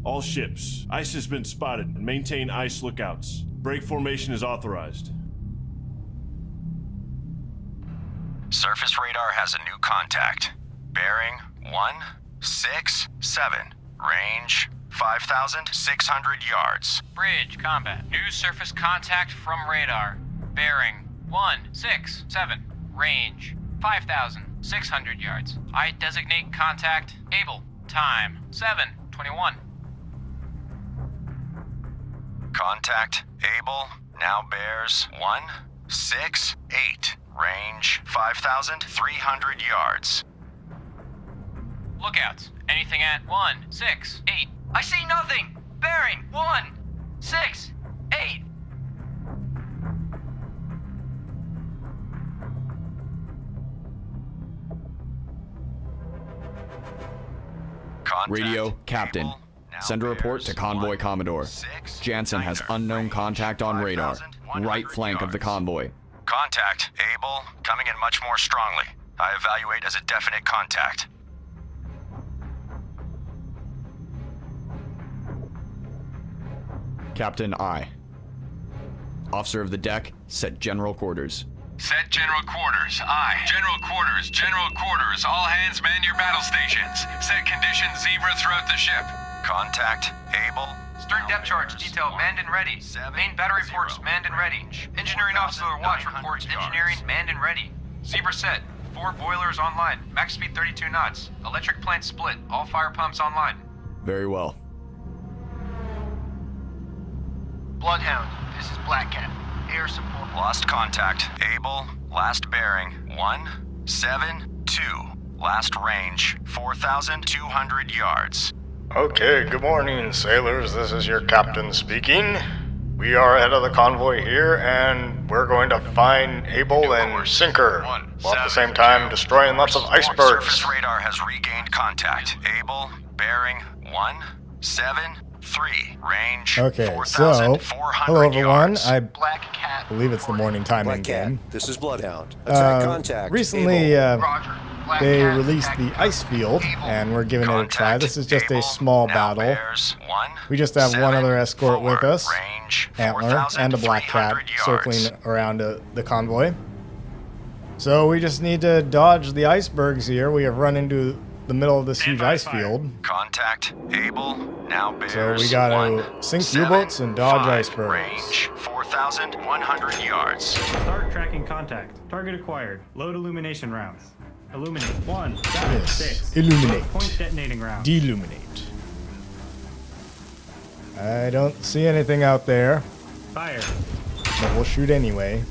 All ships, ice has been spotted. Maintain ice lookouts. Break formation is authorized. Surface radar has a new contact. Bearing 167. Range 5,600 yards. Bridge combat. New surface contact from radar. Bearing 167. Range 5,600 yards. I designate contact able. Time 7:21. Contact able now bears 168. Range 5,300 yards. Lookouts. Anything at 168. I see nothing. Bearing 168. Contact Radio, Captain. able, now Send a report to bears Convoy Commodore. 169. Jansen has unknown Range contact on radar. 5,100 Right flank of the yards. convoy. Contact able, coming in much more strongly. I evaluate as a definite contact. Captain I. Officer of the deck, set general quarters. Set general quarters. Aye. General quarters. General quarters. All hands man your battle stations. Set condition zebra throughout the ship. Contact able. Stern depth charge detail manned and ready. Main battery ports manned and ready. Engineering officer watch reports engineering manned and ready. Zebra set. 4 boilers online. Max speed 32 knots. Electric plant split. All fire pumps online. Very well. Bloodhound, this is Black Cat. Air support. Lost contact. Able. Last bearing 172. Last range 4,200 yards. Okay, good morning, sailors. This is your captain speaking. We are ahead of the convoy here, and we're going to find Able and Sinker, while at the same time destroying lots of icebergs. Surface radar has regained contact. Able. Bearing 173. Range Okay, so, 4,400 hello everyone. yards. I Black Cat. believe it's the morning time in Black Cat, game. this is Bloodhound. Attack contact. Recently, Able. Roger. Black they Cat, released the attack ice field, Able. and we're giving it a try. Contact. This is just a Able. small Now battle. bears We just have one other escort with 174. us, Range Antler, and a Black Cat 4,300 circling yards. around the convoy. So we just need to dodge the icebergs here. We have run into the middle of this huge ice field. Contact. Able. Now bears So we gotta sink U-boats and dodge 175. icebergs. Range 4,100 yards. Start tracking contact. Target acquired. Load illumination rounds. Illuminate. 1, 7, Yes. 6. Illuminate. Point detonating rounds. Deluminate. I don't see anything out there, Fire. but we'll shoot anyway.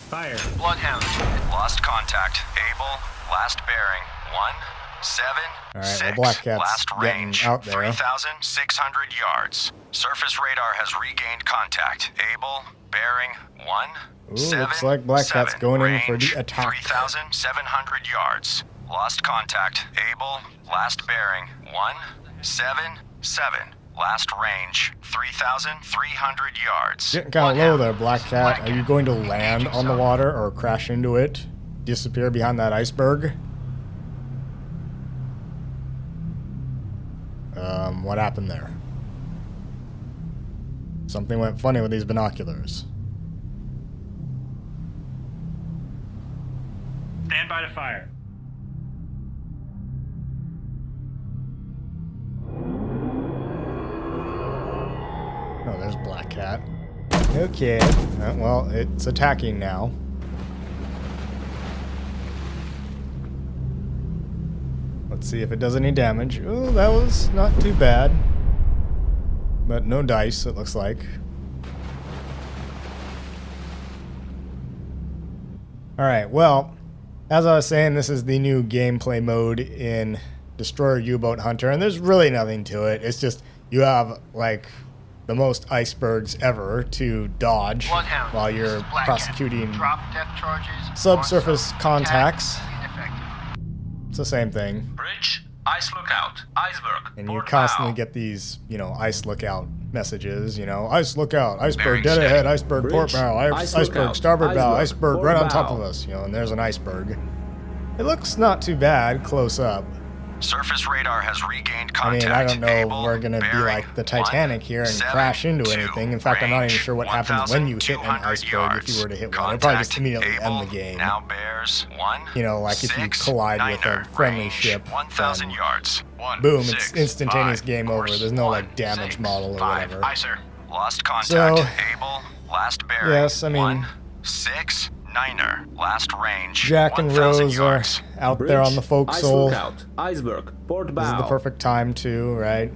Fire. Bloodhound. Lost contact. Able. Last bearing 176. Alright, well, Black Cat's Last getting range out there. 3,600 yards. Surface radar has regained contact. Able. Bearing 177. Ooh, looks like Black Cat's going in for the Range attack. 3,700 yards. Lost contact. Able. Last bearing 177. Last range 3,300 yards. Getting kind of low there, Black Cat. Are you going to land on the water or crash into it? Disappear behind that iceberg? What happened there? Something went funny with these binoculars. Stand by to fire. Oh, there's Black Cat. Okay. Well, it's attacking now. Let's see if it does any damage. Ooh, that was not too bad. But no dice, it looks like. Alright, well, as I was saying, this is the new gameplay mode in Destroyer U-Boat Hunter, and there's really nothing to it. It's just, you have, like, the most icebergs ever to dodge Bloodhound. while This you're is Black prosecuting Cat. Drop depth charges. subsurface Attack contacts. ineffective. It's the same thing. Bridge. Ice lookout. Iceberg. And you Port constantly bow. get these, ice lookout messages, ice lookout, iceberg Bearing dead steady. ahead, iceberg port Bridge, bow, ice iceberg lookout, starboard bow, iceberg, iceberg right port on top bow. of us, and there's an iceberg. It looks not too bad close up. Surface radar has regained I mean, contact. I don't know if Able, we're gonna be bearing, like the Titanic here and 1, crash into 7, anything. In fact, I'm not even range, sure what happens when you hit an 1,200 iceberg yards. if you were to hit one. It'll probably just Contact, immediately able, end the game. Now bears 1, You know, like if you 6, collide with a 9er, friendly range, ship, 1,000 then yards. 1, boom, 6, it's instantaneous 5, game over. course, There's no 1, like damage 6, model or 5. whatever. Aye, sir. Lost contact. So- Able, last bearing. Yes, I mean- 1, 6, 9er, last range. Jack and 1,000 Rose are yards. out there on the forecastle. Iceberg, port This is the perfect time too, right?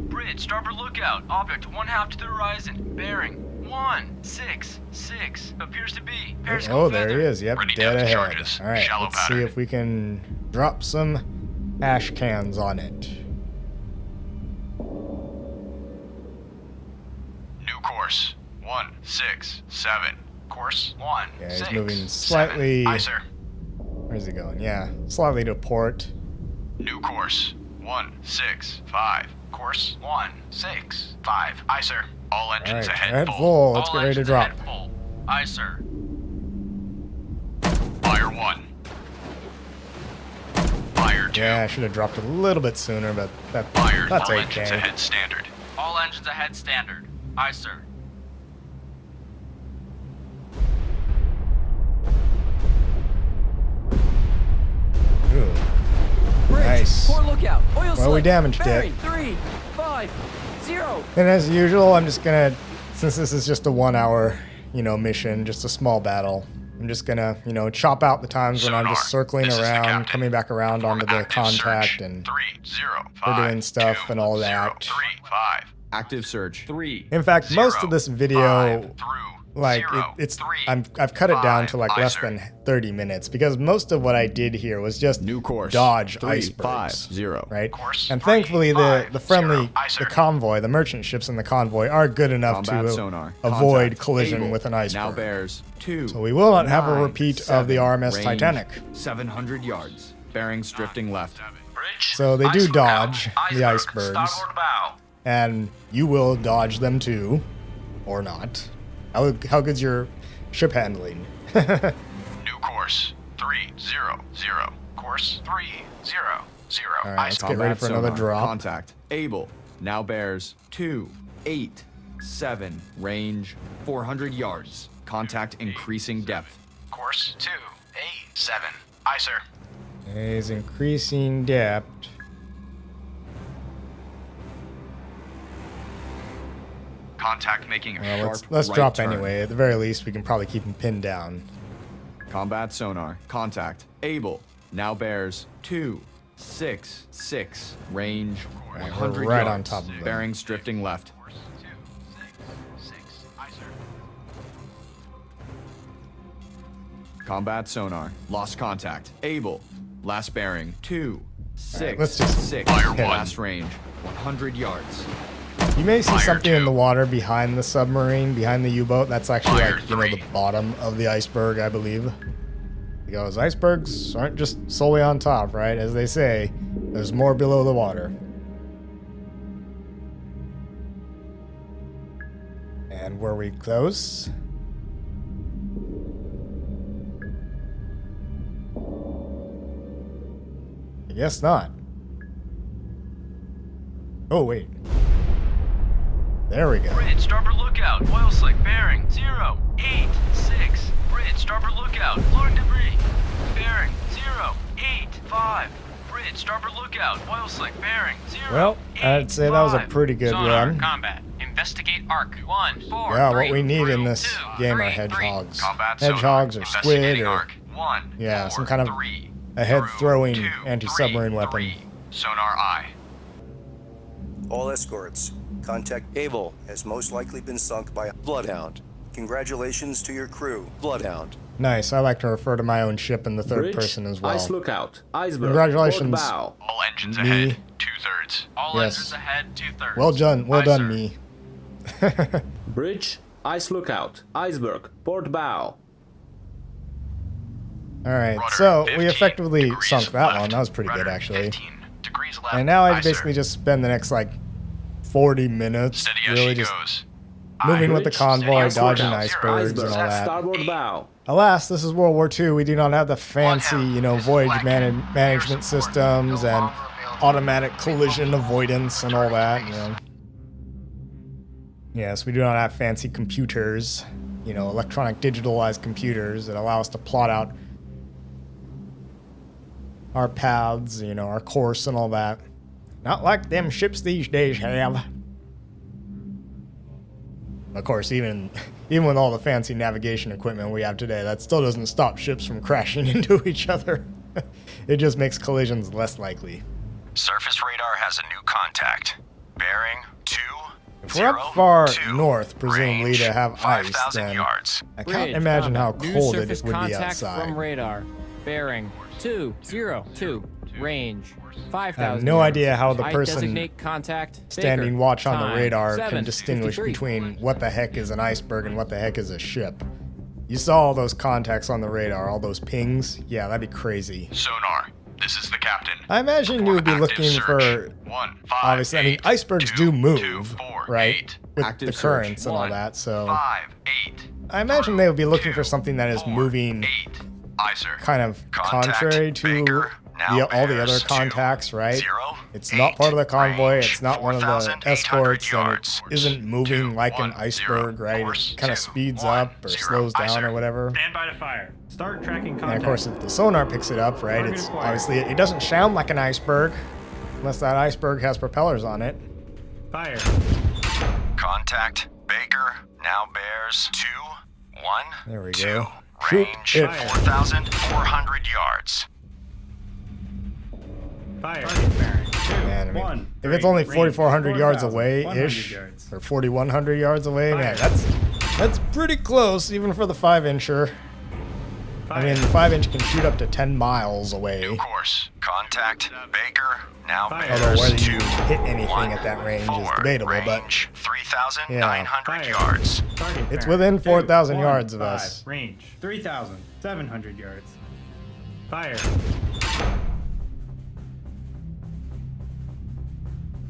Bridge, starboard lookout. Object 1/2 to the horizon. Bearing 166. Appears to be. Periscope Oh, there he feather. is. Yep, Ready dead depth ahead. charges. All right, Shallow let's see pattern. if we can drop some ash cans on it. New course. 167. Course 1, Yeah, he's 6, moving 7. slightly. Aye, sir. Where's he going? Yeah, slightly to port. New course. 165. Course 1, 6, 5. Aye, sir. All All engines right, ahead head full. full. Let's All get ready to engines drop. ahead full. Aye, sir. Fire 1. Fire 2. Yeah, I should have dropped a little bit sooner, but Fire. that's All engines okay. ahead standard. All engines ahead standard. Aye, sir. Ooh. Nice. lookout. Oil Well, we damaged it. 3, 5, 0. And as usual, I'm just gonna, since this is just a 1 hour, mission, just a small battle, I'm just gonna, chop out the times when I'm Sonar, just circling this is the around, captain. coming back around onto the Active contact, search. and 305. we're doing stuff and all that. 035. Active search. 3. in fact, most of this video, 5 through like 0, it's 3, I've cut it down 5. to like Aye, less sir. than 30 minutes because most of what I did here was just New course. dodge 350. icebergs, right? Course And 3, thankfully the 5, friendly 0. Aye, sir. the convoy, the merchant ships in the convoy are good enough Combat to sonar. avoid Contact. collision Able. with an Now iceberg. bears 2. So we will not have a 9, repeat of 7, the RMS range, Titanic. 700 yards. Bearings drifting left. Bridge. So they do ice lookout. dodge the Iceberg, icebergs. Starboard bow. And you will dodge them too, or not. How good's your ship handling? New course. 300. Course 300. All right, let's get ready Combat for another sonar. drop. Contact. Able. Now bears 287. Range 400 yards. Contact increasing depth. Course 287. Aye, sir. Is increasing depth. Contact making a Well, sharp let's right drop turn. anyway. At the very least, we can probably keep him pinned down. Combat sonar. Contact. Able. Now bears 266. Range Right, 100 we're right yards. on top of them. Bearings drifting left. Course 266. Aye, sir. Combat sonar. Lost contact. Able. Last bearing 266. let's just Fire one. Last range 100 yards. You may see Fire something in two. the water behind the submarine, behind the U-boat. That's actually Fire like, three. the bottom of the iceberg, I believe. Because icebergs aren't just solely on top, right? As they say, there's more below the water. And were we close? I guess not. Oh, wait. There we go. Bridge, starboard lookout. Oil slick bearing 086. Bridge, starboard lookout. Floating debris. Bearing 085. Bridge, starboard lookout. Oil slick bearing 085. Well, I'd say that was a pretty good Sonar, run. combat. Investigate arc. 1, 4, Yeah, 3, what we need in 3, this 2, game are 3, hedgehogs. Combat Hedgehogs sonar. or squid Investigating or arc. 1, yeah, 4, some kind of 3, a head-throwing through 2, anti-submarine 3, weapon. 3. Sonar eye. All escorts. Contact Able has most likely been sunk by a Bloodhound. Congratulations to your crew, Bloodhound. Nice. I like to refer to my own ship in the third person as well. Ice lookout. Iceberg. Congratulations. Port bow. All engines Me. ahead. 2/3. All Yes. engines ahead 2/3. Well done. Well Aye, done, sir. me. Bridge. Ice lookout. Iceberg. Port bow. All right. Rudder So we 15 effectively degrees sunk that left. one. That was pretty good, Rudder actually. 15 degrees left. And now I Aye, sir. basically just spend the next like 40 minutes Steady as really she just goes. moving with the Bridge. convoy, Ice dodging lookout. icebergs Iceberg. and all that. Starboard bow. Alas, this is World War II. We do not have the fancy, you know, This is voyage Blackout. management Air support systems no and longer available. automatic collision avoidance and all that. You know. Yes, we do not have fancy computers, you know, electronic digitalized computers that allow us to plot out our paths, you know, our course and all that. Not like them ships these days have. Of course, even with all the fancy navigation equipment we have today, that still doesn't stop ships from crashing into each other. It just makes collisions less likely. Surface radar has a new contact. Bearing 2. If we're up far north, presumably range, to have ice, 5,000 then yards. I can't Bridge, imagine how New cold surface it would be contact outside. from radar. Bearing 202. Range 5,000. I have no yards. idea how the I person designate contact. standing Baker. watch on the Time, radar can 7:53. distinguish between what the heck is an iceberg and what the heck is a ship. You saw all those contacts on the radar, all those pings? Yeah, that'd be crazy. Sonar, this is the captain. I imagine you would be looking for, 1, 5, obviously, I mean, 8, icebergs 2, do 2, move, 4, right? 8. With Active the search. currents and all 1, that, so 5, 8. I imagine they would be looking for 2, something that is 4, moving 8. Aye, sir. kind of Contact, contrary to Baker, now all the bears other 2, contacts, right? 0, It's not 8, part of the convoy, range, it's not one of the 4,800 escorts, and yards. it isn't moving 2, like an 1, iceberg, 0, right? course, It kind of 2, speeds 1, up or 0. slows Aye, down sir. or whatever. Stand by to fire. Start tracking contact. And of course, if the sonar picks it up, right, Target it's acquired. obviously, it doesn't sound like an iceberg unless that iceberg has propellers on it. Fire. Contact, Baker, now bears 2, 1, There we 2. go. Shoot Range, it. 4,400 yards. Fire. Target bearing. 2, Man, I mean, 1, if it's 3, only range, 4,400 yards 4,100 away-ish, yards. or 4,100 yards away, man, Fire. that's pretty close, even for the 5-incher. I mean, the 5-inch can shoot up to 10 miles away. New course. Contact, Baker, now Fire. Although bears whether 2, you hit anything 1, at that range is 4. debatable, but Range, 3,900 Fire. yards. Target It's bearing. within 2, 4,000 1, yards of 5. us. Range 3,700 yards. Fire.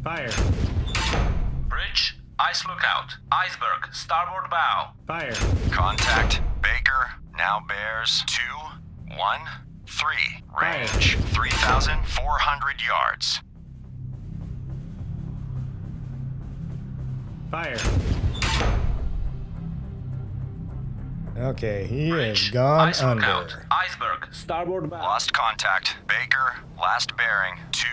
Fire. Bridge, ice lookout. Iceberg, starboard bow. Fire. Contact, Baker, now bears 2, 1, 3. Range, 3,400 yards. Fire. Okay, he Bridge, is gone ice lookout. under. Iceberg, starboard bow. Lost contact, Baker, last bearing 2,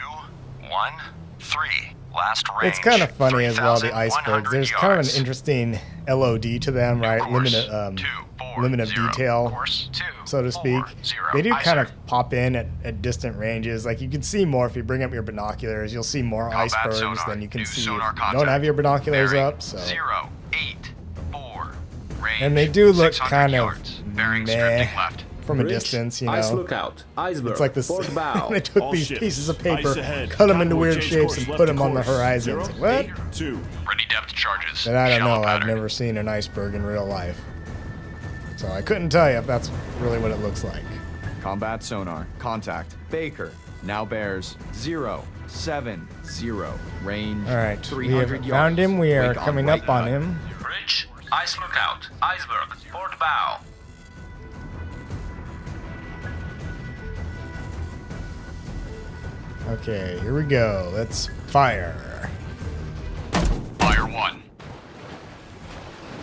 1, 3. Last range. It's kind of funny as well, the 3,100 icebergs. There's kind of an yards. interesting LOD to them, right? Course, Limit, 2, 4, limit of 0. detail, Course, 2, so to 4, speak. 0. They do Aye, kind sir. of pop in at distant ranges. Like you can see more if you bring up your binoculars. You'll see more Combat icebergs sonar. than you can New see if sonar you don't contact. have your binoculars Bearing up. So, 0, 8, 4. Range, and they do look 600 kind of yards. Bearings meh drifting left. from a Bridge, distance, you ice know. lookout. Iceberg, It's like this. port bow. They took All these ships, pieces of ice paper, ahead. cut them into Convoy weird change shapes, course and left put to them on the course. horizon. 0, It's like, what? 8, 2. Ready depth charges. And I don't Shallow know. I've pattern. never seen an iceberg in real life, so I couldn't tell you if that's really what it looks like. Combat sonar. Contact. Baker. Now bears 070. Range All right, we 300 have yards. found him. We are Wake coming right up on now. him. Bridge, ice lookout. Iceberg, port bow. Okay, here we go. Let's fire. Fire 1.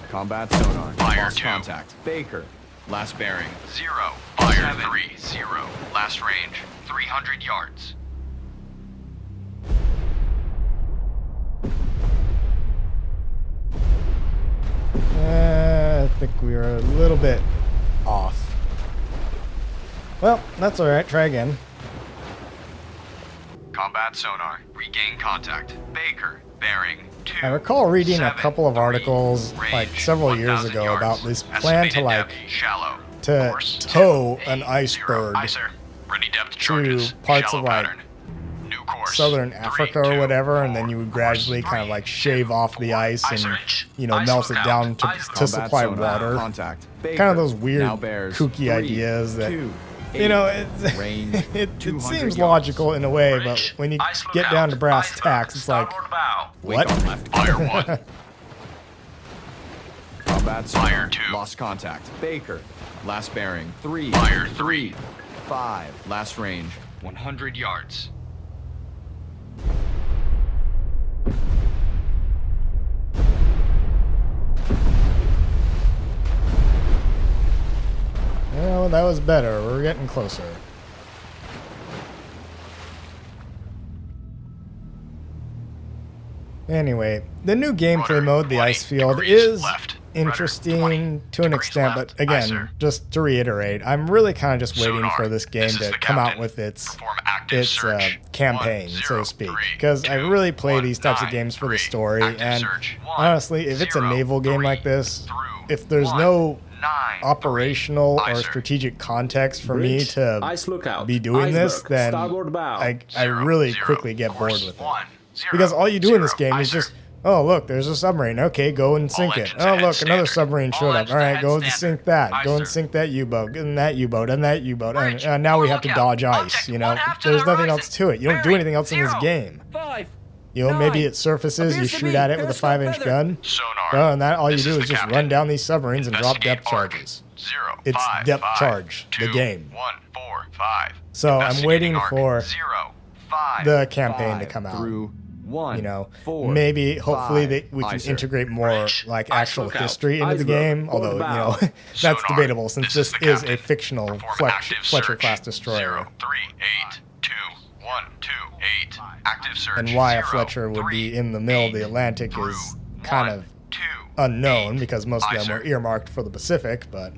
Combat sonar. Fire Lost 2. contact. Baker. Last bearing. 0. Fire 3, 0. Last range, 300 yards. I think we were a little bit off. Well, that's all right. Try again. Combat sonar. Regain contact. Baker. Bearing 2. I recall reading a 7, couple of 3. articles Range, like several years 1,000 ago yards. about this plan to Estimated like depth, shallow. to Course, tow 2, an 8, iceberg 0. Aye, sir. Ready depth charges. parts Shallow of, like, pattern. New course. southern 3, Africa 2, or whatever, 4. and then you would Course, gradually kind of 3, like shave 2, off the 4. ice Aye, and, sir. you know, Ice melt it lookout. down to Iceberg. supply Combat sonar. water. Contact. Baker. Kind of those weird, Now bears kooky 3, ideas that 2, you know, 8. Range it 200 seems yards. logical in a way, but Bridge, when you ice get lookout. down to brass Iceberg, tacks, it's like, starboard bow. Wake what? on left. Fire 1. Combat Fire sonar. 2. Lost contact. Baker. Last bearing. 3. Fire 3. 5. Last range. 100 yards. Well, that was better. We're getting closer. Anyway, the new gameplay mode, the ice field, is interesting to an extent, but again, just to reiterate, I'm really kind of just waiting for this game to come out with its campaign, so to speak, because I really play these types of games for the story, and honestly, if it's a naval game like this, if there's no operational or strategic context for me to be doing this, then I really quickly get bored with it. Because all you do in this game is just, oh, look, there's a submarine. Okay, go and sink it. Oh, look, another submarine showed up. All right, go and sink that. Go and sink that U-boat, and that U-boat, and that U-boat. And now we have to dodge ice, you know? There's nothing else to it. You don't do anything else in this game. You know, maybe it surfaces, you shoot at it with a 5-inch gun. Oh, and that all you do is just run down these submarines and drop depth charges. It's depth charge, the game. So I'm waiting for the campaign to come out. You know, maybe, hopefully, we can integrate more, like, actual history into the game. Although, you know, that's debatable since this is a fictional Fletcher-class destroyer. And why a Fletcher would be in the middle of the Atlantic is kind of unknown, because most of them were earmarked for the Pacific, but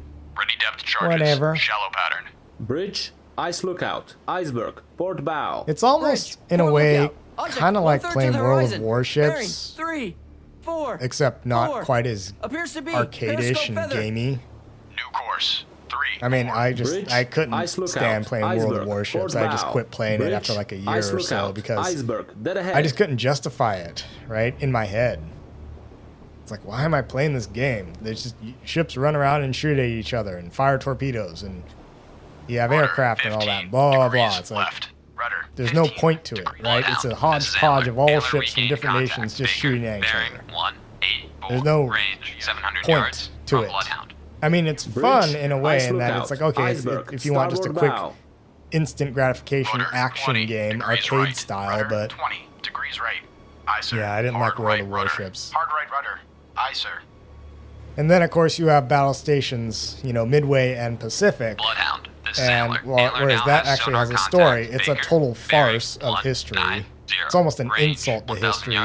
whatever. Shallow pattern. Bridge, ice lookout, iceberg, port bow. It's almost, in a way, kind of like playing World of Warships, except not quite as arcadish and gamey. New course. 3. I mean, I couldn't stand playing World of Warships. I just quit playing it after like a year or so because I just couldn't justify it, right, in my head. It's like, why am I playing this game? There's just ships run around and shoot at each other and fire torpedoes, and you have aircraft and all that, blah, blah, blah. It's like, there's no point to it, right? It's a hodgepodge of all ships from different nations just shooting at each other. There's no point to it. I mean, it's fun in a way in that it's like, okay, if you want just a quick instant gratification action game, arcade style, but 20 degrees right. yeah, I didn't like World of Warships. Hard right rudder. Aye, sir. And then, of course, you have battle stations, you know, Midway and Pacific. Bloodhound. And whereas that actually has a story, it's a total farce of history. It's almost an insult to history,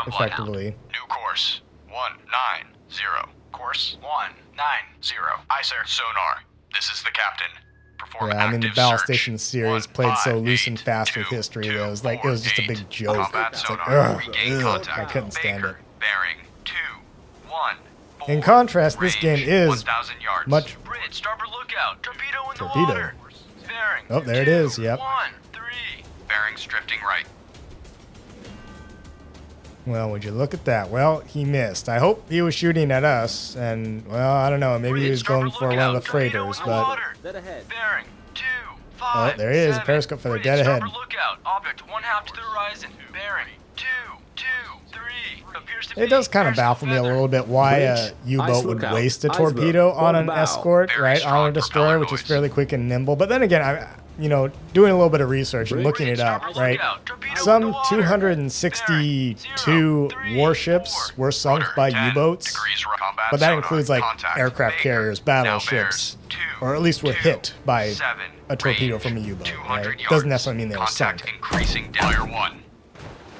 effectively. New course 190. Course 190. Aye, sir. Sonar. This is the captain. Perform yeah, I mean the Battle Station series played so loose and fast with history that it was like it was just a big joke. It's like, ugh, I couldn't stand it. Bearing 2-1. In contrast, this game is much. Starboard lookout. Torpedo in the Torpedo. water. Bearing. Oh, there it is. Yep. 1-3. Bearings drifting right. Well, would you look at that? Well, he missed. I hope he was shooting at us, and well, I don't know. Maybe he was going for one of the freighters, but. Bearing 2-5. Oh, there he is. Periscope for the dead ahead. Lookout. Object 1/2 to the horizon. Bearing 2-2-3. It does kind of baffle me a little bit why a U-boat would waste a torpedo on an escort, right, on a destroyer, which is fairly quick and nimble. But then again, you know, doing a little bit of research and looking it up, right, some 262 warships were sunk by U-boats, but that includes, like, aircraft carriers, battleships, or at least were hit by a torpedo from a U-boat, right? Doesn't necessarily mean they were sunk.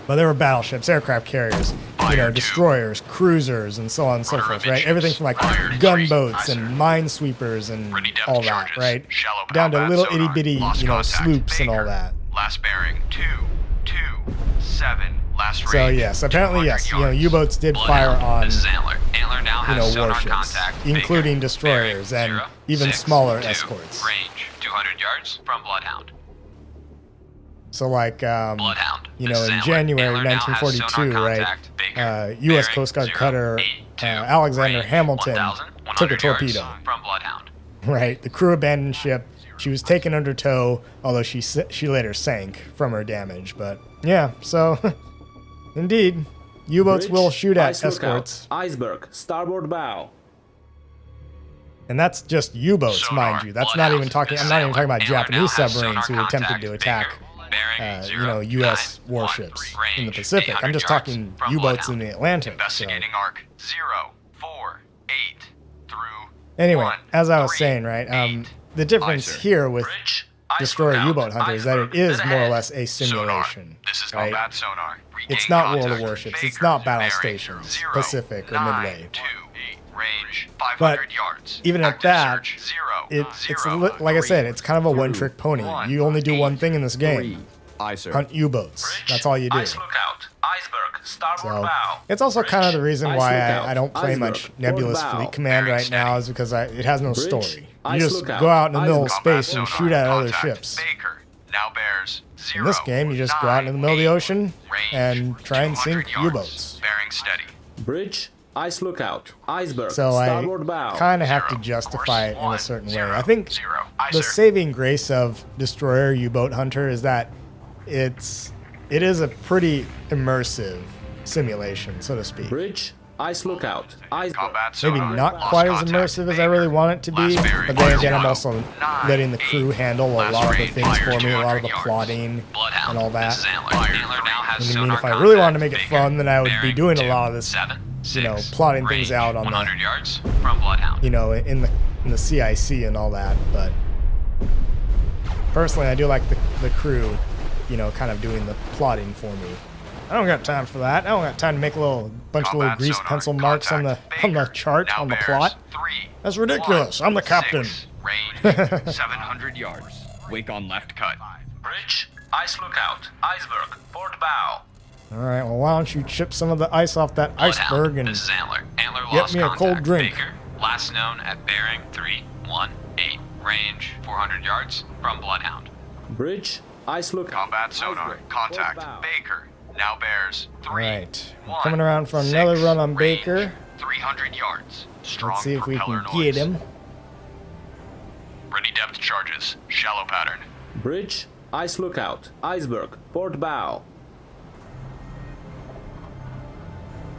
But there were battleships, aircraft carriers, you know, destroyers, cruisers, and so on and so forth, right? Everything from, like, gunboats and minesweepers and all that, right? Down to little itty-bitty, you know, sloops and all that. Last bearing 227. Last range. So, yes, apparently, yes, you know, U-boats did fire on, you know, warships, including destroyers and even smaller escorts. Range 200 yards from Bloodhound. So, like, you know, in January 1942, right, U.S. Coast Guard cutter Alexander Hamilton took a torpedo. Right, the crew abandoned ship. She was taken under tow, although she later sank from her damage. But yeah, so indeed, U-boats will shoot at escorts. Iceberg, starboard bow. And that's just U-boats, Sonar, mind you. That's not even talking. I'm not even talking about Antler now Japanese has submarines who sonar attempted contact. to attack, Baker, bearing, you know, 0, U.S. 9, warships 1, in the range, Pacific. I'm 800 just yards talking from U-boats in Bloodhound. the Atlantic. So. Investigating arc 0, 4, 8 through. Anyway, 1, as I was 3, saying, right, 8. the difference Icer. here with Bridge, Destroyer iceberg U-boat out. Hunter is that it Iceberg, is dead more or ahead. less a simulation. Sonar. This is right? combat sonar. Regain It's not World of contact. Warships. It's Baker, not battle bearing, stations, 0, Pacific or 9, Midway. 2, 8, range 500 But yards. even at Active that, search, 0, It's 0, like I 3, said, it's kind of a one-trick pony. 1, You only do one 8, thing in this 3. game: Icer. hunt U-boats. Bridge, That's all you do. Ice lookout. Iceberg. Starboard So bow. it's also kind of the Bridge, reason Ice why lookout. I don't play Iceberg. much Nebulous Port bow. Fleet Command Bearing right now, steady. is because it has no Bridge, story. You ice just lookout. go out in the middle of Iceberg. space and Combat shoot at sonar. other Contact. ships. Baker. Now bears 0, In this game, you just go out in the middle of the 9, ocean 8, range, and try and 200 sink yards. U-boats. Bearing steady. Bridge, ice lookout. Iceberg, So I starboard bow. kind of have to 0, justify it course, in a 1, certain way. 0, I think 0. the Icer. saving grace of Destroyer U-boat Hunter is that it is a pretty immersive simulation, so to speak. Bridge, ice lookout. Iceberg. Combat Maybe sonar. not Lost quite as contact. immersive as I really want it to be, Last bearing. but then again, I'm Fire also 1, 9, letting the crew 8. handle a Last lot of the range. things Fire for me, a lot of the 200 yards. plotting Bloodhound. and all that. This is Antler. Antler now has I mean, if sonar I really wanted to contact. make it Baker. fun, then I would be Bearing doing a 2, lot of this, 7, you know, 6. plotting Range things out on 100 the, yards from Bloodhound. you know, in the CIC and all that. But personally, I do like the crew, you know, kind of doing the plotting for me. I don't got time for that. I don't got time to make a bunch of little Combat grease sonar. pencil marks on the Contact. chart Now on the bears plot. 3, That's ridiculous. 1, I'm the captain. 6. Range 700 yards. Wake on left cut. Bridge. Ice lookout. Iceberg. Port bow. All right. Well, why don't you chip some of the ice off that Bloodhound. iceberg and This is Antler. Antler get lost me a contact. cold drink. Baker. Last known at bearing 318. Range 400 yards from Bloodhound. Bridge, ice lookout. Combat sonar. Iceberg. Contact. Port bow. Baker. Now bears 3. All right. We're 1, coming around for another 6. run on Range, Baker. 300 yards. Strong Let's see if we propeller can noise. get him. Ready depth charges. Shallow pattern. Bridge, ice lookout. Iceberg, port bow.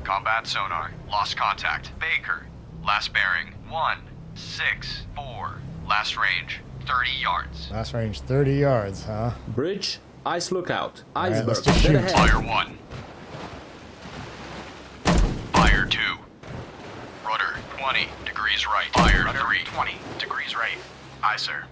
Combat sonar. Lost contact. Baker. Last bearing 164. Last range 30 yards. Last range 30 yards, huh? Bridge, ice lookout. right, Iceberg, let's just dead shoot. ahead. Fire 1. Fire 2. Rudder 20 degrees right. Fire 3. 20 degrees right. Aye, sir.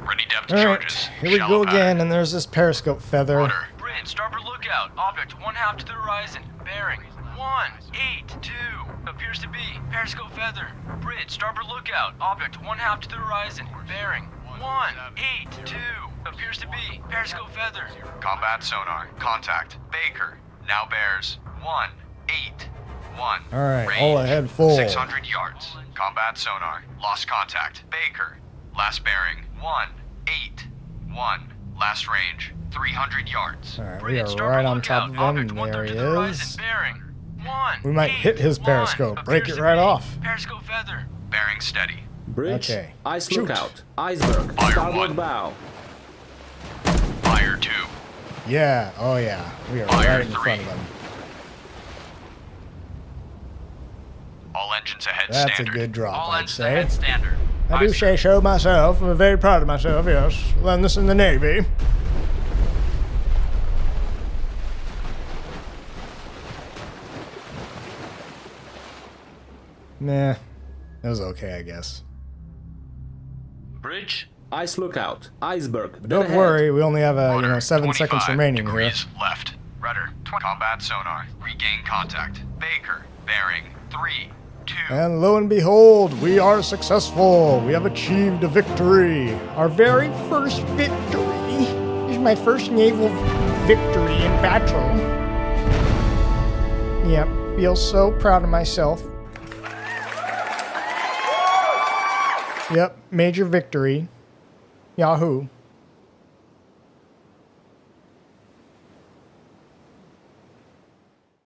Ready depth All right, charges. here we Shallow go pattern. again, and there's this periscope feather. Rudder. Bridge, starboard lookout. Object 1/2 to the horizon. Bearing 182. Appears to be periscope feather. Bridge, starboard lookout. Object 1/2 to the horizon. Bearing 182. Appears to be periscope feather. Combat sonar. Contact. Baker. Now bears 181. All right, Range, all ahead full. 600 yards. Combat sonar. Lost contact. Baker. Last bearing 181. Last range 300 yards. All right, we Bridge, are starboard right on lookout. top of him. Object There 1/3 he to the horizon. is. Bearing We might hit his 181. periscope. Break Appears it to right be off. Periscope feather. Bearing steady. Bridge, Okay. ice Shoot. lookout. Iceberg, Fire starboard 1. bow. Fire 2. Yeah, oh yeah. We are Fire right in 3. front of him. All engines ahead That's standard. a good drop, All I'd engines say. ahead standard. I do say so myself. I'm very proud of myself, yes. Learned this in the Navy. Nah, it was okay, I guess. Bridge, ice lookout. Iceberg, But dead don't ahead. worry, we only have Rudder, 7 seconds 25 remaining here. degrees left. Rudder. Combat sonar. Regain contact. Baker. Bearing 3, 2. And lo and behold, we are successful. We have achieved a victory. Our very first victory. This is my first naval victory in battle. Yep, feel so proud of myself. Yep, major victory. Yahoo.